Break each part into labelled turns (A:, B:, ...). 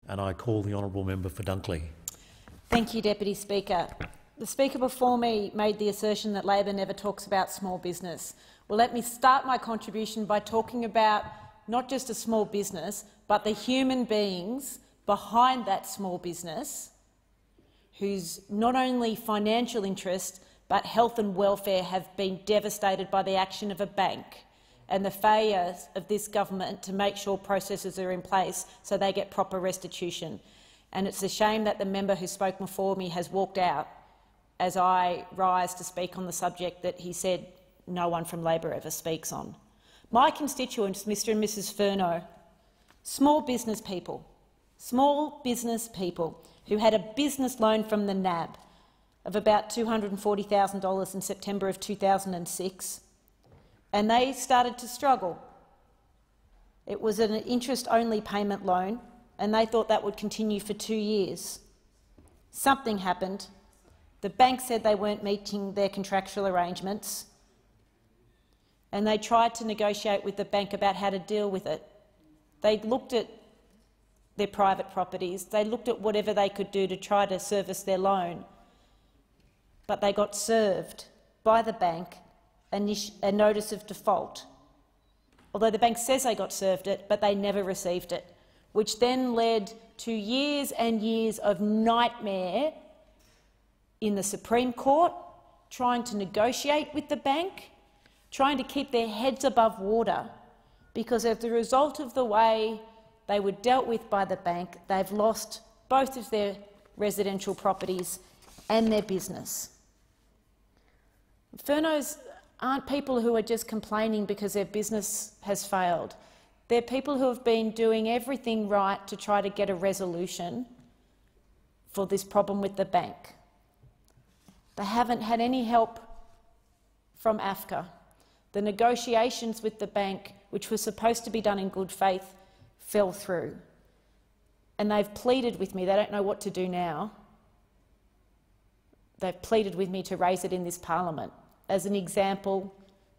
A: And I call the honourable member for Dunkley.
B: Thank you, Deputy Speaker. The Speaker before me made the assertion that Labor never talks about small business. Well, let me start my contribution by talking about not just a small business, but the human beings behind that small business, whose not only financial interest but health and welfare have been devastated by the action of a bank and the failures of this government to make sure processes are in place so they get proper restitution. And it's a shame that the member who spoke before me has walked out as I rise to speak on the subject that he said no one from Labor ever speaks on. My constituents, Mr and Mrs Furneaux, small business people who had a business loan from the NAB of about $240,000 in September of 2006, and they started to struggle. It was an interest-only payment loan, and they thought that would continue for 2 years. Something happened. The bank said they weren't meeting their contractual arrangements, and they tried to negotiate with the bank about how to deal with it. They looked at their private properties, they looked at whatever they could do to try to service their loan, but they got served by the bank a notice of default, although the bank says they got served it, but they never received it, which then led to years and years of nightmare in the Supreme Court, trying to negotiate with the bank, trying to keep their heads above water, because as a result of the way they were dealt with by the bank, they've lost both of their residential properties and their business. Furneaux's aren't people who are just complaining because their business has failed. They're people who have been doing everything right to try to get a resolution for this problem with the bank. They haven't had any help from AFCA. The negotiations with the bank, which were supposed to be done in good faith, fell through. And they've pleaded with me. They don't know what to do now. They've pleaded with me to raise it in this parliament as an example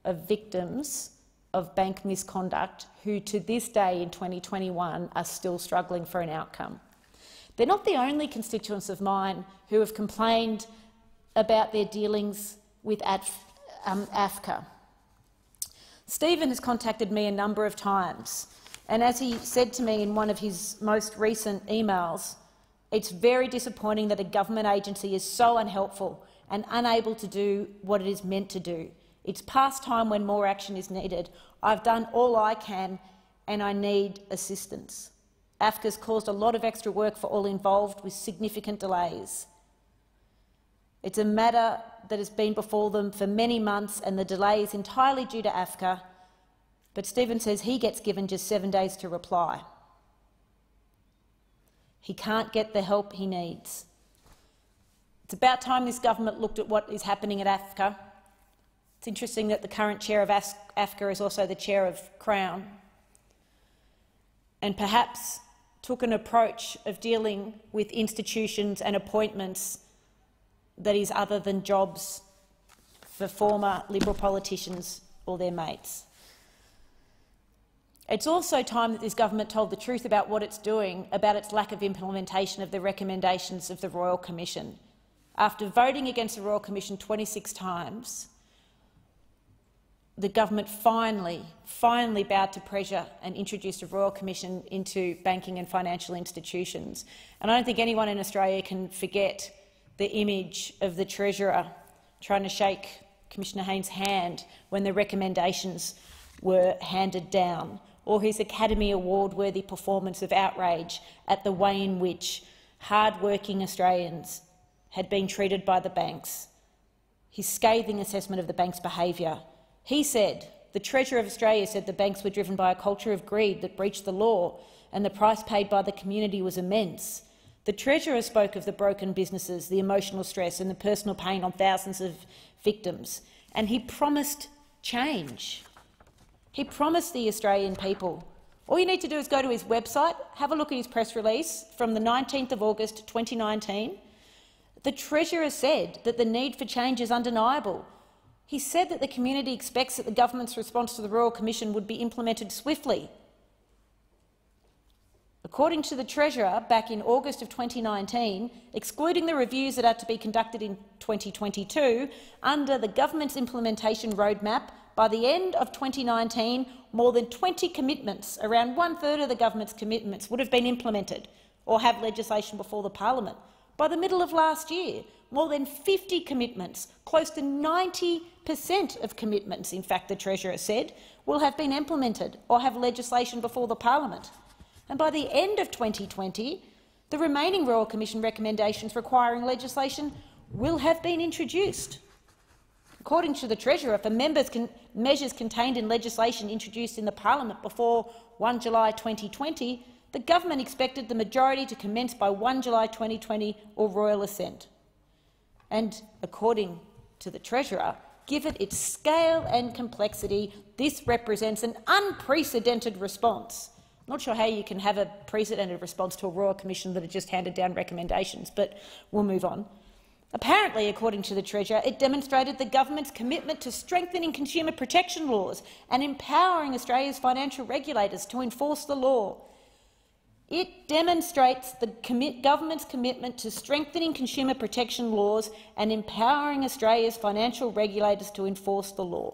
B: of victims of bank misconduct who, to this day in 2021, are still struggling for an outcome. They're not the only constituents of mine who have complained about their dealings with AFCA. Stephen has contacted me a number of times, and as he said to me in one of his most recent emails, it's very disappointing that a government agency is so unhelpful and unable to do what it is meant to do. It's past time when more action is needed. I've done all I can and I need assistance. AFCA's caused a lot of extra work for all involved with significant delays. It's a matter that has been before them for many months and the delay is entirely due to AFCA, but Stephen says he gets given just 7 days to reply. He can't get the help he needs. It's about time this government looked at what is happening at AFCA. It's interesting that the current chair of AFCA is also the chair of Crown, and perhaps took an approach of dealing with institutions and appointments that is other than jobs for former Liberal politicians or their mates. It's also time that this government told the truth about what it's doing about its lack of implementation of the recommendations of the Royal Commission. After voting against the Royal Commission 26 times, the government finally bowed to pressure and introduced a Royal Commission into banking and financial institutions. And I don't think anyone in Australia can forget the image of the Treasurer trying to shake Commissioner Hayne's hand when the recommendations were handed down, or his Academy Award-worthy performance of outrage at the way in which hard-working Australians had been treated by the banks, his scathing assessment of the bank's behaviour. He said, the Treasurer of Australia said the banks were driven by a culture of greed that breached the law and the price paid by the community was immense. The Treasurer spoke of the broken businesses, the emotional stress and the personal pain on thousands of victims, and he promised change. He promised the Australian people. All you need to do is go to his website, have a look at his press release from the 19th of August 2019. The Treasurer said that the need for change is undeniable. He said that the community expects that the government's response to the Royal Commission would be implemented swiftly. According to the Treasurer, back in August of 2019, excluding the reviews that are to be conducted in 2022, under the government's implementation roadmap, by the end of 2019, more than 20 commitments, around 1/3 of the government's commitments, would have been implemented or have legislation before the parliament. By the middle of last year, more than 50 commitments, close to 90% of commitments, in fact, the Treasurer said, will have been implemented or have legislation before the parliament. And by the end of 2020, the remaining Royal Commission recommendations requiring legislation will have been introduced. According to the Treasurer, for measures contained in legislation introduced in the parliament before 1 July 2020, the government expected the majority to commence by 1 July 2020 or royal assent. And according to the Treasurer, given its scale and complexity, this represents an unprecedented response. I'm not sure how you can have a precedented response to a Royal Commission that had just handed down recommendations, but we'll move on. Apparently, according to the Treasurer, it demonstrated the government's commitment to strengthening consumer protection laws and empowering Australia's financial regulators to enforce the law. It demonstrates the government's commitment to strengthening consumer protection laws and empowering Australia's financial regulators to enforce the law.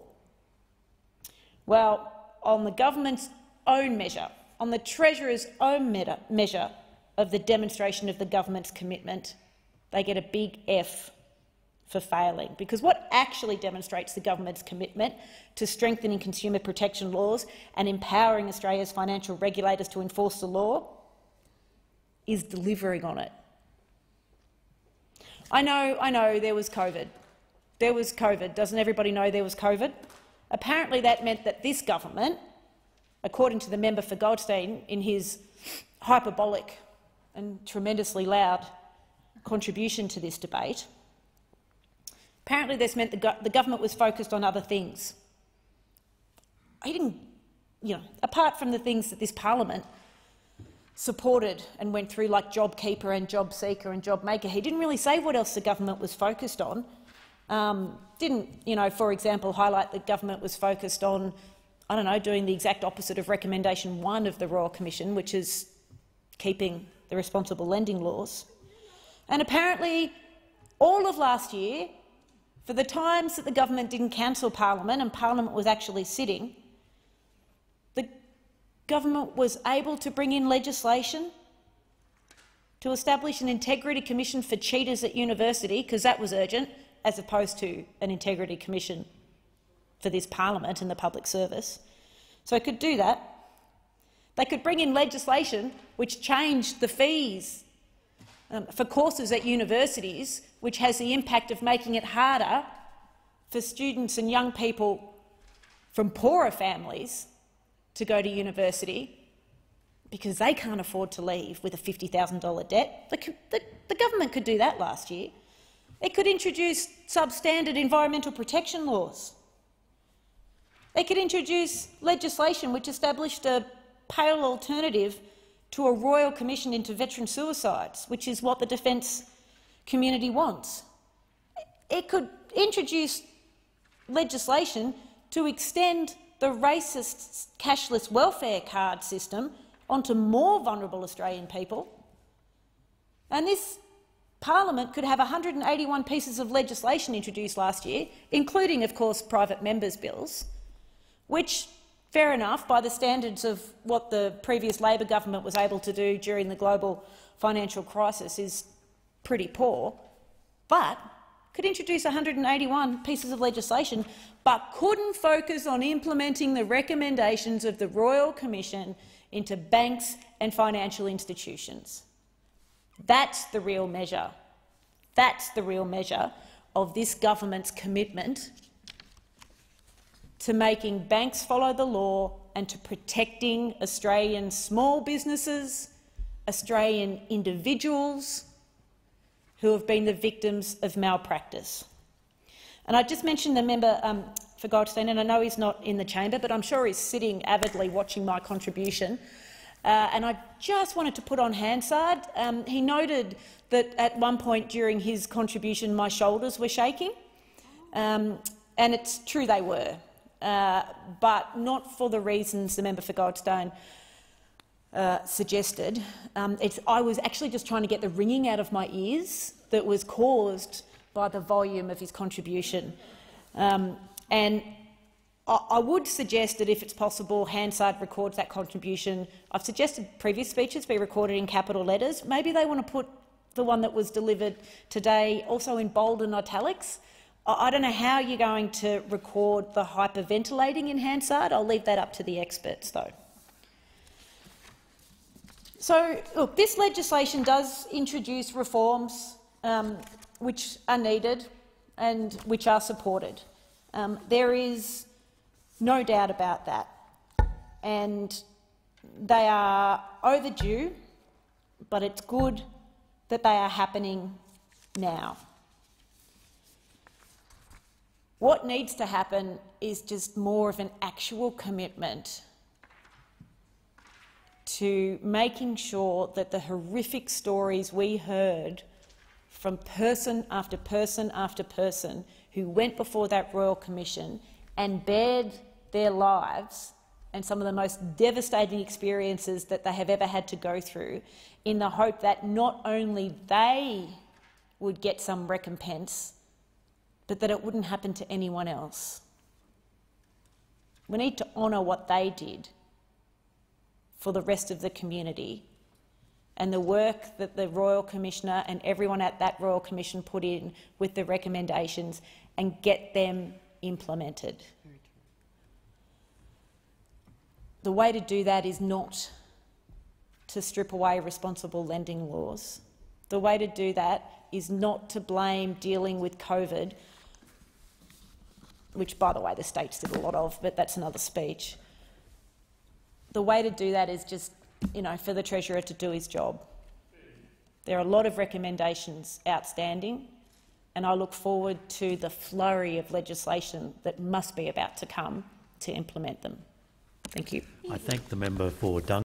B: Well, on the government's own measure, on the Treasurer's own measure of the demonstration of the government's commitment, they get a big F for failing, because what actually demonstrates the government's commitment to strengthening consumer protection laws and empowering Australia's financial regulators to enforce the law is delivering on it. I know there was COVID. There was COVID. Doesn't everybody know there was COVID? Apparently that meant that this government, according to the member for Goldstein in his hyperbolic and tremendously loud contribution to this debate, apparently this meant the government was focused on other things. He didn't, apart from the things that this parliament supported and went through, like JobKeeper and JobSeeker and JobMaker, he didn't really say what else the government was focused on. Didn't, for example, highlight that government was focused on, doing the exact opposite of recommendation 1 of the Royal Commission, which is keeping the responsible lending laws. And apparently all of last year, for the times that the government didn't cancel Parliament and Parliament was actually sitting, the government was able to bring in legislation to establish an integrity commission for cheaters at university, because that was urgent, as opposed to an integrity commission for this parliament and the public service. So it could do that. They could bring in legislation which changed the fees for courses at universities, which has the impact of making it harder for students and young people from poorer families to go to university because they can't afford to leave with a $50,000 debt. The government could do that last year. It could introduce substandard environmental protection laws. It could introduce legislation which established a pale alternative to a royal commission into veteran suicides, which is what the defence community wants. It could introduce legislation to extend the racist cashless welfare card system onto more vulnerable Australian people. And this parliament could have 181 pieces of legislation introduced last year, including, of course, private members' bills, which, fair enough, by the standards of what the previous Labor government was able to do during the global financial crisis, is pretty poor, but could introduce 181 pieces of legislation, but couldn't focus on implementing the recommendations of the Royal Commission into banks and financial institutions. That's the real measure. That's the real measure of this government's commitment to making banks follow the law and to protecting Australian small businesses, Australian individuals who have been the victims of malpractice. And I just mentioned the member for Goldstein, and I know he's not in the chamber, but I'm sure he's sitting avidly watching my contribution. And I just wanted to put on Hansard. He noted that at one point during his contribution my shoulders were shaking, and it's true they were, but not for the reasons the member for Goldstein suggested. I was actually just trying to get the ringing out of my ears that was caused by the volume of his contribution. And I would suggest that, if it's possible, Hansard records that contribution. I've suggested previous speeches be recorded in capital letters. Maybe they want to put the one that was delivered today also in bold and italics. I don't know how you're going to record the hyperventilating in Hansard. I'll leave that up to the experts, though. So, look, this legislation does introduce reforms which are needed and which are supported. There is no doubt about that, and they are overdue, but it's good that they are happening now. What needs to happen is just more of an actual commitment to making sure that the horrific stories we heard from person after person after person who went before that Royal Commission and bared their lives and some of the most devastating experiences that they have ever had to go through, in the hope that not only they would get some recompense, but that it wouldn't happen to anyone else. We need to honour what they did for the rest of the community and the work that the Royal Commissioner and everyone at that Royal Commission put in with the recommendations, and get them implemented. The way to do that is not to strip away responsible lending laws. The way to do that is not to blame dealing with COVID, which, by the way, the states did a lot of, but that's another speech. The way to do that is just, for the Treasurer to do his job. There are a lot of recommendations outstanding, and I look forward to the flurry of legislation that must be about to come to implement them. Thank you.
A: I thank the member for Dunkley.